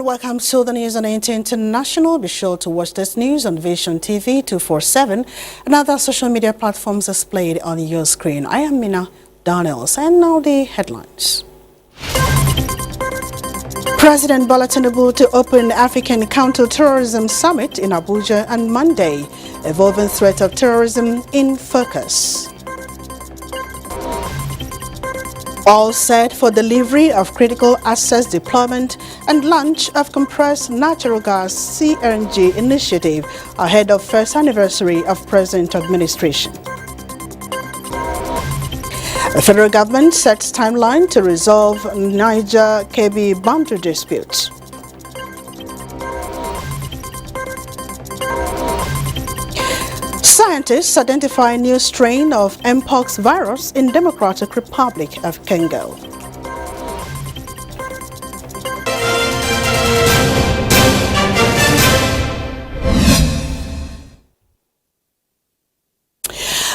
welcome to the news on NTA International. Be sure to watch this news on Vision TV 247 and other social media platforms displayed on your screen. I am Mina Daniels, and now the headlines. President Bola Tinubu to open African Counter-Terrorism Summit in Abuja on Monday. Evolving threat of terrorism in focus. All set for delivery of critical assets deployment and launch of compressed natural gas CNG initiative ahead of first anniversary of present administration. The federal government sets timeline to resolve NigerKogi Boundary disputes. Scientists identify new strain of Mpox virus in Democratic Republic of Congo.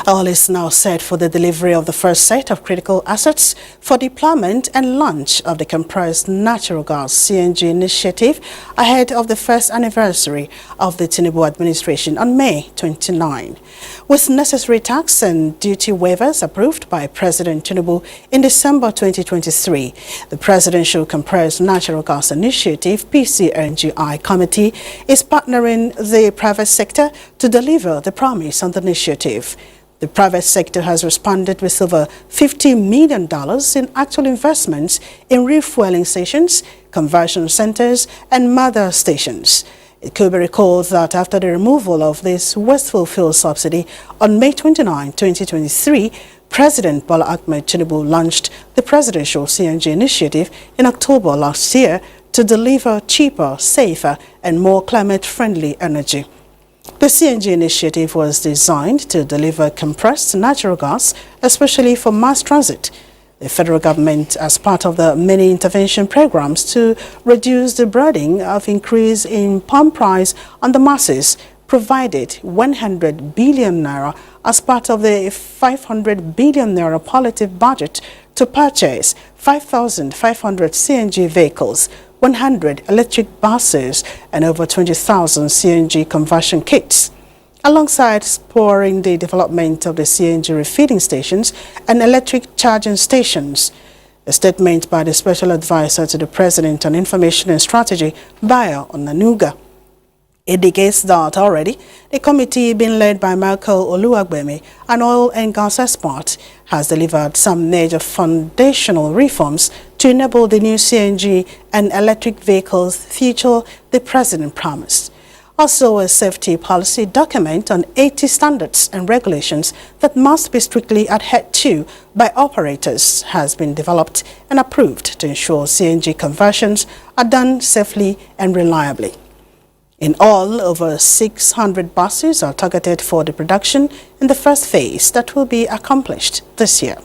All is now set for the delivery of the first set of critical assets for deployment and launch of the compressed natural gas CNG initiative ahead of the first anniversary of the Tinubu administration on May 29. With necessary tax and duty waivers approved by President Tinubu in December 2023, the Presidential Compressed Natural Gas Initiative (PCNGI) Committee is partnering the private sector to deliver the promise on the initiative. The private sector has responded with over $50 million in actual investments in refueling stations, conversion centers, and mother stations. It could be recalled that after the removal of this wasteful fuel subsidy on May 29, 2023, President Bola Ahmed Tinubu launched the Presidential CNG Initiative in October last year to deliver cheaper, safer, and more climate-friendly energy. The CNG initiative was designed to deliver compressed natural gas, especially for mass transit. The federal government, as part of the many intervention programs to reduce the burden of increase in pump price on the masses, provided 100 billion naira as part of the 500 billion naira palliative budget to purchase 5,500 CNG vehicles, 100 electric buses, and over 20,000 CNG conversion kits, alongside spurring the development of the CNG refilling stations and electric charging stations. A statement by the Special Advisor to the President on Information and Strategy, Bayo Onanuga, indicates that already the committee being led by Michael Oluwagbemi, an oil and gas expert, has delivered some major foundational reforms to enable the new CNG and electric vehicles future the President promised. Also, a safety policy document on 80 standards and regulations that must be strictly adhered to by operators has been developed and approved to ensure CNG conversions are done safely and reliably. In all, over 600 buses are targeted for the production in the first phase that will be accomplished this year.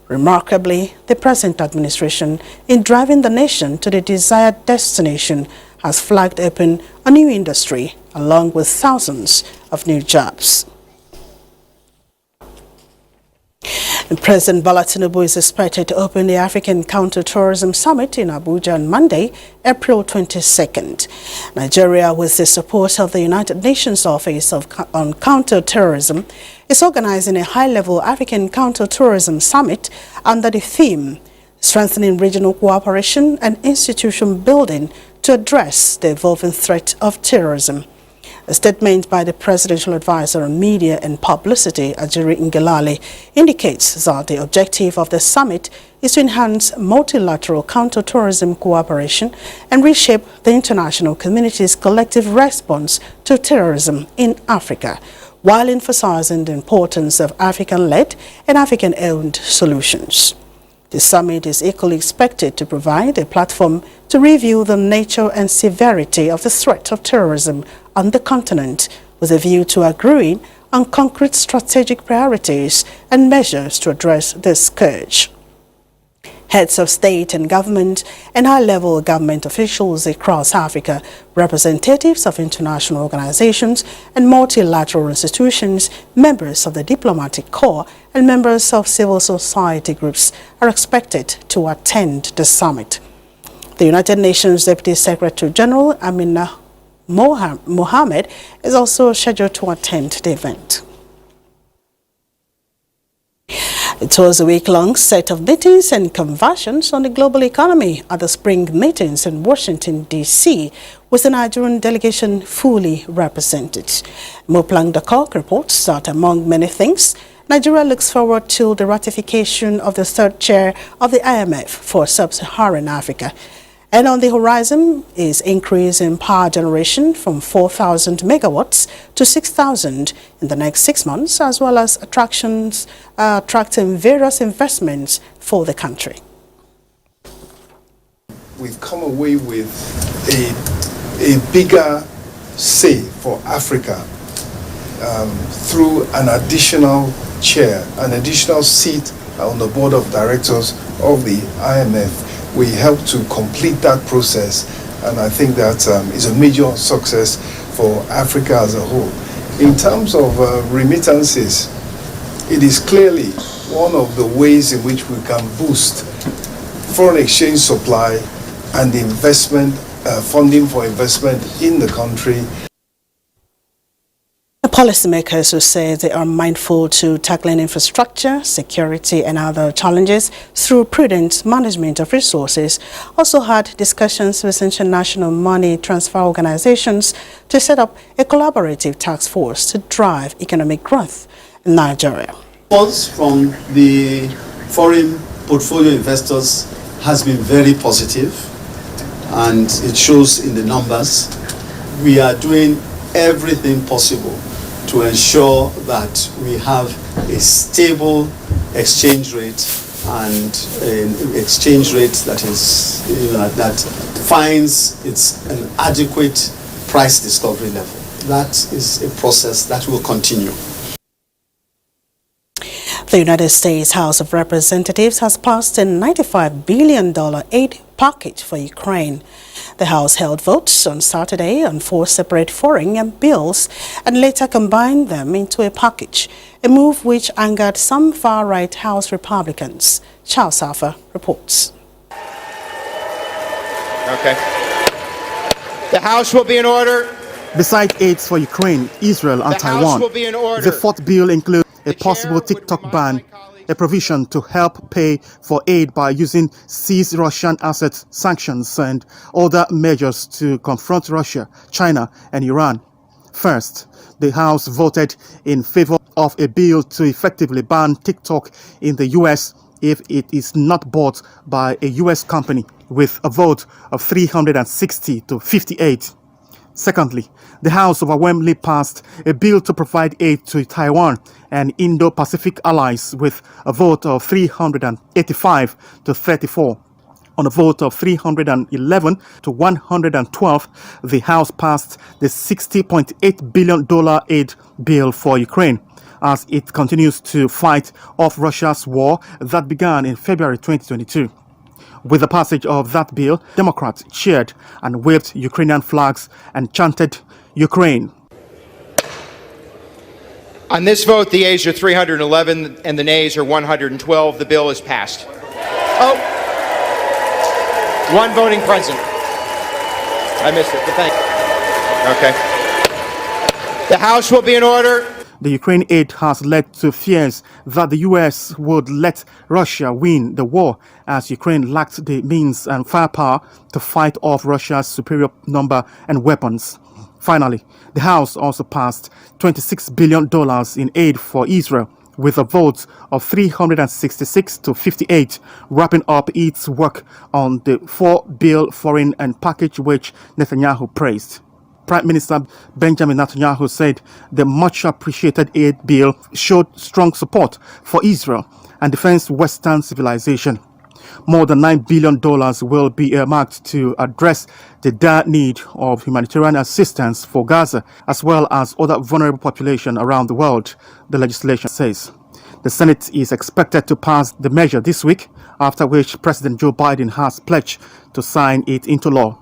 Remarkably, the present administration, in driving the nation to the desired destination, has flagged open a new industry along with thousands of new jobs. President Bola Tinubu is expected to open the African Counter-Terrorism Summit in Abuja on Monday, April 22nd. Nigeria, with the support of the United Nations Office on Counter-Terrorism, is organizing a high-level African Counter-Terrorism Summit under the theme Strengthening Regional Cooperation and Institution Building to address the evolving threat of terrorism. A statement by the Presidential Advisor on Media and Publicity, Ajiri Ngelale, indicates that the objective of the summit is to enhance multilateral counter-terrorism cooperation and reshape the international community's collective response to terrorism in Africa, while emphasizing the importance of African-led and African-owned solutions. The summit is equally expected to provide a platform to review the nature and severity of the threat of terrorism on the continent, with a view to agreeing on concrete strategic priorities and measures to address this scourge. Heads of state and government and high-level government officials across Africa, representatives of international organizations and multilateral institutions, members of the diplomatic corps, and members of civil society groups are expected to attend the summit. The United Nations Deputy Secretary General Amina Mohammed is also scheduled to attend the event. It was a week-long set of meetings and conversations on the global economy at the Spring Meetings in Washington, D.C., with the Nigerian delegation fully represented. Moplang Dakok reports that, among many things, Nigeria looks forward to the ratification of the third chair of the IMF for Sub-Saharan Africa. And on the horizon is increase in power generation from 4,000 megawatts to 6,000 in the next 6 months, as well as attracting various investments for the country. We've come away with a bigger say for Africa through an additional chair, an additional seat on the board of directors of the IMF. We help to complete that process, and I think that is a major success for Africa as a whole. In terms of remittances, it is clearly one of the ways in which we can boost foreign exchange supply and investment, funding for investment in the country. Policymakers who say they are mindful to tackling infrastructure, security and other challenges through prudent management of resources also had discussions with international money transfer organizations to set up a collaborative task force to drive economic growth in Nigeria. Response from the foreign portfolio investors has been very positive, and it shows in the numbers. We are doing everything possible to ensure that we have a stable exchange rate, and an exchange rate that is that finds an adequate price discovery level. That is a process that will continue. The United States House of Representatives has passed a $95 billion aid package for Ukraine. The House held votes on Saturday on 4 separate foreign bills and later combined them into a package, a move which angered some far-right House Republicans. Charles Alpha reports. Okay. The House will be in order. Besides aids for Ukraine, Israel and Taiwan, the fourth bill includes a possible TikTok ban, a provision to help pay for aid by using seized Russian assets, sanctions, and other measures to confront Russia, China, and Iran. First, the House voted in favor of a bill to effectively ban TikTok in the U.S. if it is not bought by a U.S. company, with a vote of 360 to 58. Secondly, the House overwhelmingly passed a bill to provide aid to Taiwan and Indo-Pacific allies with a vote of 385 to 34. On a vote of 311 to 112, the House passed the $60.8 billion aid bill for Ukraine as it continues to fight off Russia's war that began in February 2022. With the passage of that bill, Democrats cheered and waved Ukrainian flags and chanted, "Ukraine." On this vote, the ayes are 311 and the nays are 112. The bill is passed. Oh, one voting present. I missed it, but thank you. Okay. The House will be in order. The Ukraine aid has led to fears that the U.S. would let Russia win the war, as Ukraine lacked the means and firepower to fight off Russia's superior number and weapons. Finally, the House also passed $26 billion in aid for Israel, with a vote of 366 to 58, wrapping up its work on the 4-bill foreign and package which Netanyahu praised. Prime Minister Benjamin Netanyahu said the much-appreciated aid bill showed strong support for Israel and defends Western civilization. More than $9 billion will be earmarked to address the dire need of humanitarian assistance for Gaza, as well as other vulnerable populations around the world, the legislation says. The Senate is expected to pass the measure this week, after which President Joe Biden has pledged to sign it into law.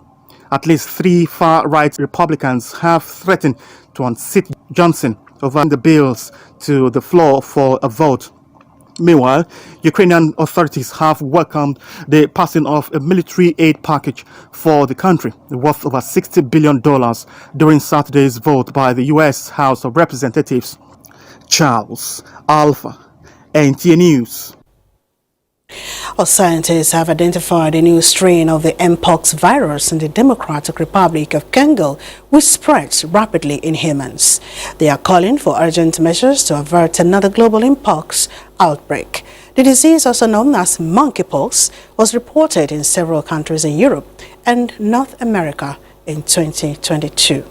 At least 3 far-right Republicans have threatened to unseat Johnson over the bills to the floor for a vote. Meanwhile, Ukrainian authorities have welcomed the passing of a military aid package for the country worth over $60 billion during Saturday's vote by the U.S. House of Representatives. Charles Alpha, NTA News. Well, scientists have identified a new strain of the Mpox virus in the Democratic Republic of Congo, which spreads rapidly in humans. They are calling for urgent measures to avert another global Mpox outbreak. The disease, also known as monkeypox, was reported in several countries in Europe and North America in 2022.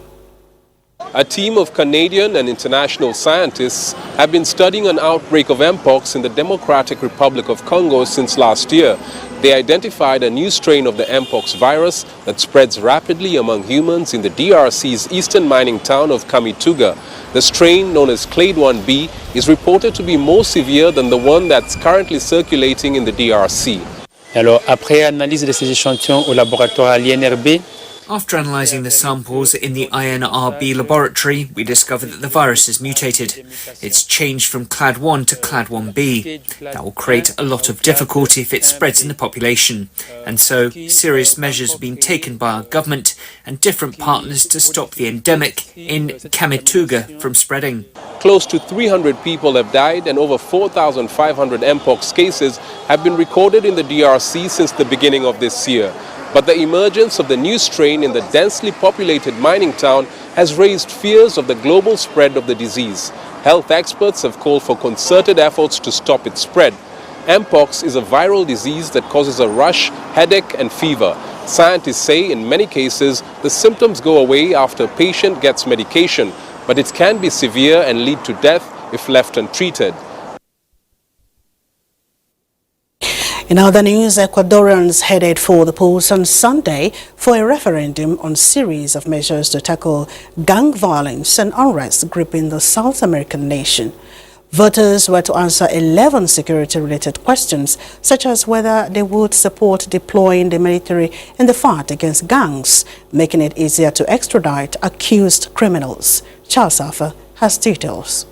A team of Canadian and international scientists have been studying an outbreak of Mpox in the Democratic Republic of Congo since last year. They identified a new strain of the Mpox virus that spreads rapidly among humans in the DRC's eastern mining town of Kamituga. The strain, known as Clade 1b, is reported to be more severe than the one that's currently circulating in the DRC. Alors, après analyse de ces échantillons au laboratoire à l'INRB, after analysing the samples in the INRB laboratory, we discovered that the virus has mutated. It's changed from Clade 1 to Clade 1b. That will create a lot of difficulty if it spreads in the population. And so, serious measures have been taken by our government and different partners to stop the endemic in Kamituga from spreading. Close to 300 people have died and over 4,500 Mpox cases have been recorded in the DRC since the beginning of this year. But the emergence of the new strain in the densely populated mining town has raised fears of the global spread of the disease. Health experts have called for concerted efforts to stop its spread. Mpox is a viral disease that causes a rash, headache and fever. Scientists say in many cases the symptoms go away after a patient gets medication, but it can be severe and lead to death if left untreated. In other news, Ecuadorians headed for the polls on Sunday for a referendum on a series of measures to tackle gang violence and unrest gripping the South American nation. Voters were to answer 11 security-related questions, such as whether they would support deploying the military in the fight against gangs, making it easier to extradite accused criminals. Charles Alpha has details.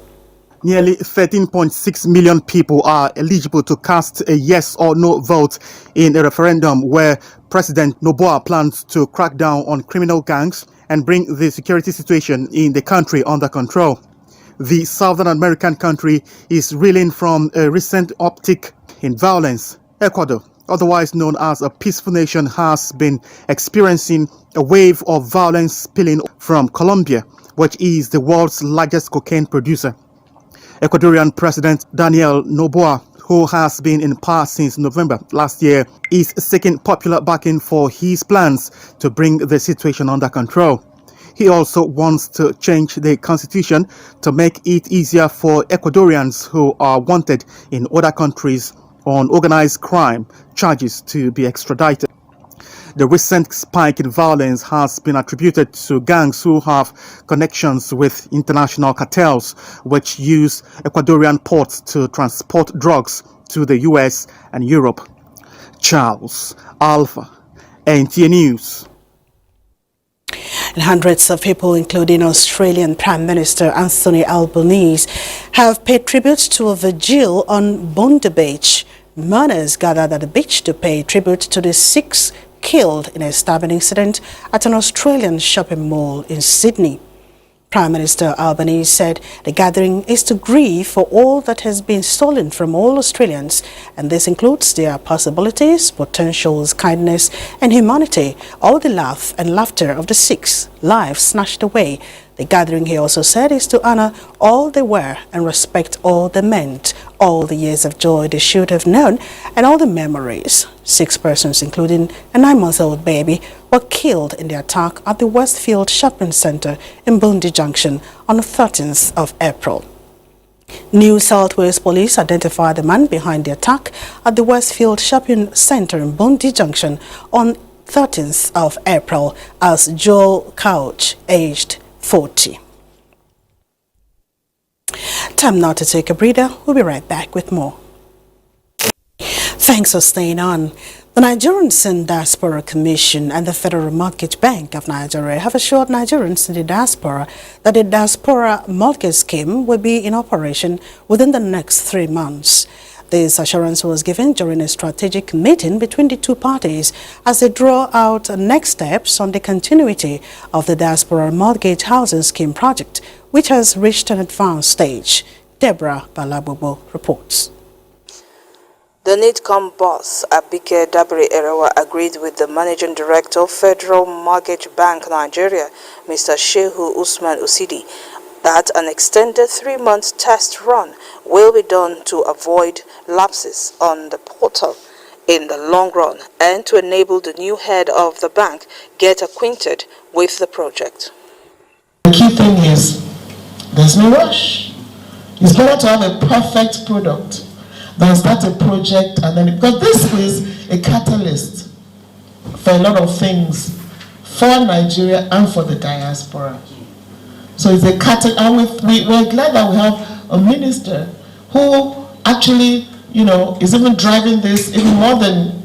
Nearly 13.6 million people are eligible to cast a yes or no vote in a referendum where President Noboa plans to crack down on criminal gangs and bring the security situation in the country under control. The Southern American country is reeling from a recent uptick in violence. Ecuador, otherwise known as a peaceful nation, has been experiencing a wave of violence spilling from Colombia, which is the world's largest cocaine producer. Ecuadorian President Daniel Noboa, who has been in power since November last year, is seeking popular backing for his plans to bring the situation under control. He also wants to change the constitution to make it easier for Ecuadorians who are wanted in other countries on organized crime charges to be extradited. The recent spike in violence has been attributed to gangs who have connections with international cartels, which use Ecuadorian ports to transport drugs to the US and Europe. Charles Alpha, NTA News. And hundreds of people, including Australian Prime Minister Anthony Albanese, have paid tribute to a vigil on Bondi Beach. Mourners gathered at the beach to pay tribute to the 6 killed in a stabbing incident at an Australian shopping mall in Sydney. Prime Minister Albanese said the gathering is to grieve for all that has been stolen from all Australians, and this includes their possibilities, potentials, kindness and humanity, all the laugh and laughter of the 6 lives snatched away. The gathering, he also said, is to honor all they were and respect all they meant, all the years of joy they should have known, and all the memories. 6 persons, including a 9-month-old baby, were killed in the attack at the Westfield Shopping Centre in Bondi Junction on the 13th of April. New South Wales Police identified the man behind the attack at the Westfield Shopping Centre in Bondi Junction on 13th of April as Joel Couch, aged 40. Time now to take a breather. We'll be right back with more. Thanks for staying on. The Nigerian Diaspora Commission and the Federal Mortgage Bank of Nigeria have assured Nigerians in the diaspora that the Diaspora Mortgage Scheme will be in operation within the next 3 months. This assurance was given during a strategic meeting between the two parties as they draw out next steps on the continuity of the Diaspora Mortgage Housing Scheme project, which has reached an advanced stage. Deborah Balabobo reports. The NITCOM boss, Abike Dabiri-Erewa, agreed with the Managing Director of Federal Mortgage Bank Nigeria, Mr. Shehu Usman Usidi, that an extended 3-month test run will be done to avoid lapses on the portal in the long run and to enable the new head of the bank get acquainted with the project. The key thing is there's no rush. It's better to have a perfect product than start a project and then, because this is a catalyst for a lot of things for Nigeria and for the diaspora. So it's a catalyst, and we're glad that we have a minister who actually, is even driving this even more than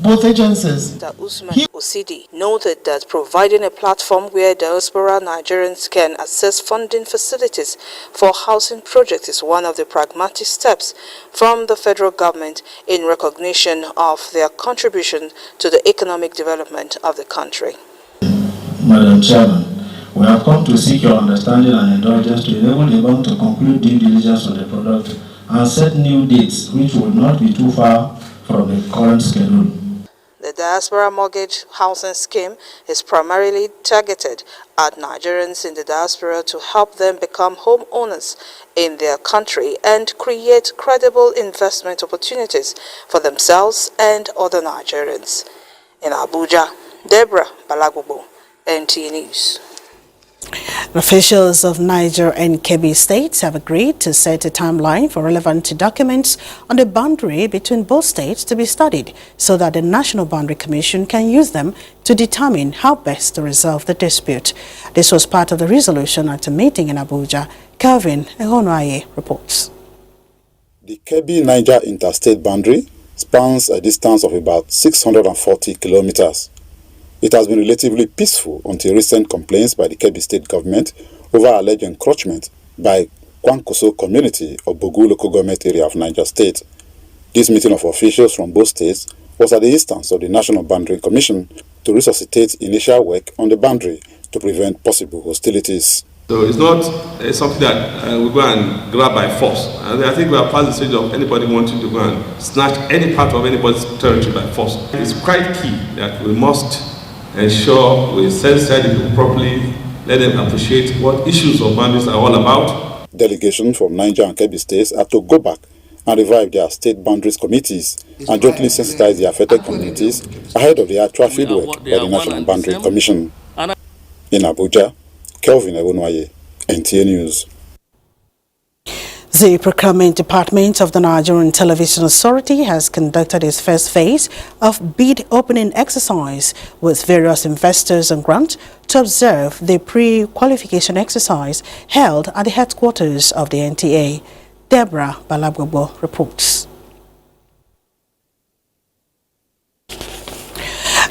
both agencies. Mr. Usman Osidi noted that providing a platform where diaspora Nigerians can access funding facilities for housing projects is one of the pragmatic steps from the federal government in recognition of their contribution to the economic development of the country. Madam Chairman, we have come to seek your understanding and indulgence to enable the bank to conclude due diligence of the product and set new dates which will not be too far from the current schedule. The Diaspora Mortgage Housing Scheme is primarily targeted at Nigerians in the diaspora to help them become homeowners in their country and create credible investment opportunities for themselves and other Nigerians. In Abuja, Deborah Balagobo, NTA News. Officials of Niger and Kebbi states have agreed to set a timeline for relevant documents on the boundary between both states to be studied so that the National Boundary Commission can use them to determine how best to resolve the dispute. This was part of the resolution at a meeting in Abuja. Kelvin Ehonoaye reports. The Kebbi-Niger interstate boundary spans a distance of about 640 kilometers. It has been relatively peaceful until recent complaints by the Kebbi state government over alleged encroachment by Kwankoso community of Bogu local government area of Niger State. This meeting of officials from both states was at the instance of the National Boundary Commission to resuscitate initial work on the boundary to prevent possible hostilities. So it's not something that we go and grab by force. I think we are past the stage of anybody wanting to go and snatch any part of anybody's territory by force. It's quite key that we must ensure we sensitize people properly, let them appreciate what issues of boundaries are all about. Delegations from Niger and Kebbi states are to go back and revive their state boundaries committees and jointly sensitize the affected communities ahead of the actual fieldwork by the National Boundary Commission. In Abuja, Kelvin Ehonoaye, NTA News. The Procurement Department of the Nigerian Television Authority has conducted its first phase of bid opening exercise with various investors and grants to observe the pre-qualification exercise held at the headquarters of the NTA. Deborah Balagobo reports.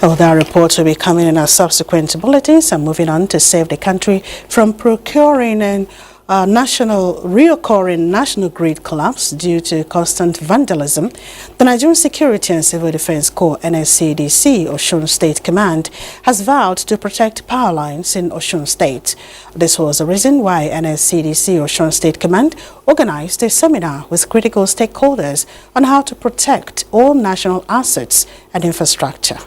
Other reports will be coming in our subsequent bulletins. And moving on to save the country from procuring and reoccurring national grid collapse due to constant vandalism, the Nigerian Security and Civil Defense Corps NSCDC Osun State Command has vowed to protect power lines in Osun State. This was the reason why NSCDC Osun State Command organized a seminar with critical stakeholders on how to protect all national assets and infrastructure.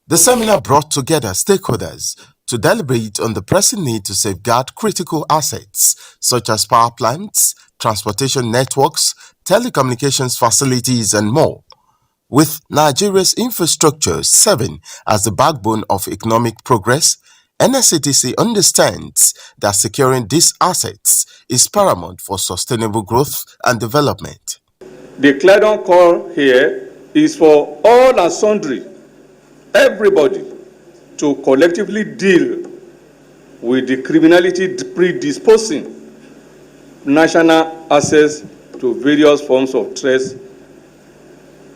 The seminar brought together stakeholders to deliberate on the pressing need to safeguard critical assets such as power plants, transportation networks, telecommunications facilities, and more. With Nigeria's infrastructure serving as the backbone of economic progress, NSCDC understands that securing these assets is paramount for sustainable growth and development. The clarion call here is for all and sundry, everybody, to collectively deal with the criminality predisposing national access to various forms of threats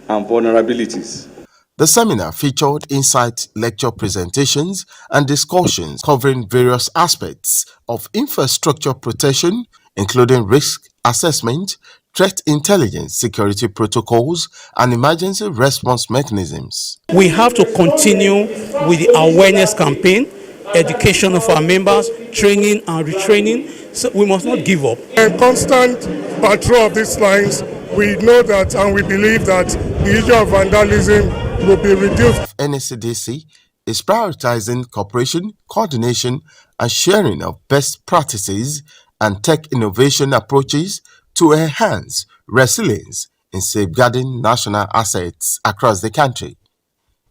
and vulnerabilities. The seminar featured insight lecture presentations and discussions covering various aspects of infrastructure protection, including risk assessment, threat intelligence, security protocols, and emergency response mechanisms. We have to continue with the awareness campaign, education of our members, training and retraining. So we must not give up. And constant patrol of these lines, we know that and we believe that the issue of vandalism will be reduced. NSCDC is prioritizing cooperation, coordination, and sharing of best practices and tech innovation approaches to enhance resilience in safeguarding national assets across the country.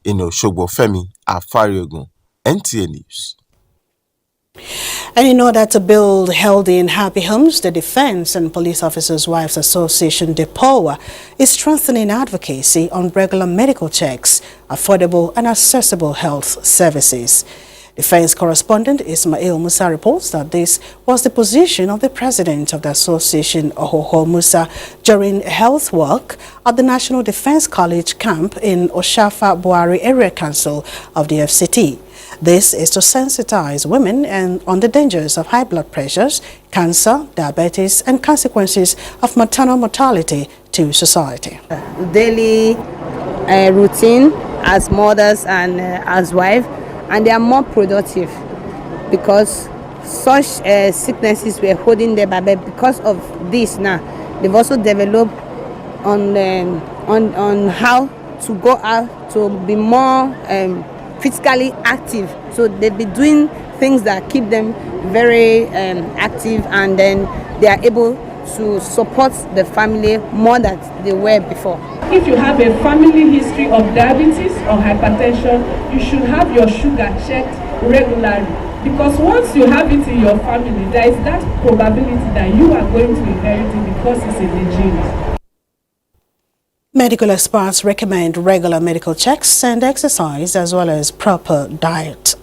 In Oshogbo Femi Afariogun, NTA News. And in order to build healthy and happy homes, the Defense and Police Officers' Wives Association, Diaspora, is strengthening advocacy on regular medical checks, affordable and accessible health services. Defense correspondent Ismail Musa reports that this was the position of the president of the association, Ohoho Musa, during health work at the National Defense College camp in Oshafa Buhari Area Council of the FCT. This is to sensitize women on the dangers of high blood pressures, cancer, diabetes, and consequences of maternal mortality to society. Daily routine as mothers and as wives, and they are more productive because such sicknesses were holding their baby. Because of this now, they've also developed on how to go out to be more physically active. So they'll be doing things that keep them very active, and then they are able to support the family more than they were before. If you have a family history of diabetes or hypertension, you should have your sugar checked regularly, because once you have it in your family, there is that probability that you are going to inherit it because it's in the genes. Medical experts recommend regular medical checks and exercise as well as proper diet.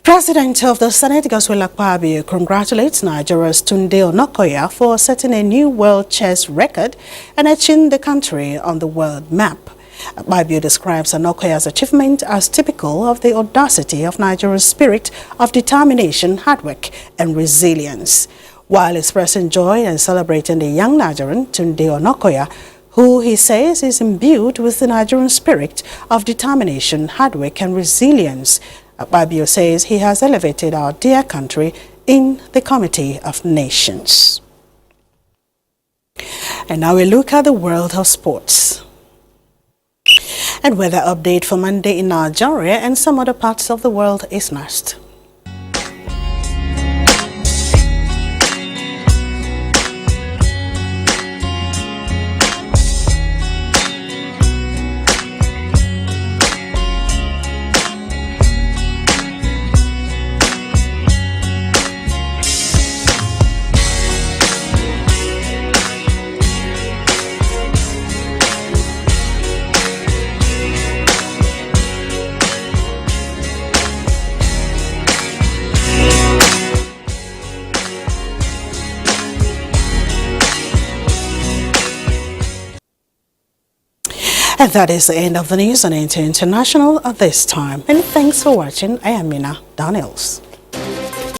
President of the Senate, Godswill Akpabio, congratulates Nigeria's Tunde Onakoya for setting a new world chess record and etching the country on the world map. Akpabio describes Onakoya's achievement as typical of the audacity of Nigeria's spirit of determination, hard work, and resilience. While expressing joy and celebrating the young Nigerian, Tunde Onakoya, who he says is imbued with the Nigerian spirit of determination, hard work, and resilience, Akpabio says he has elevated our dear country in the Committee of Nations. And now we look at the world of sports. And weather update for Monday in Nigeria and some other parts of the world is next. And that is the end of the news on NTA International at this time. And thanks for watching. I am Mina Daniels.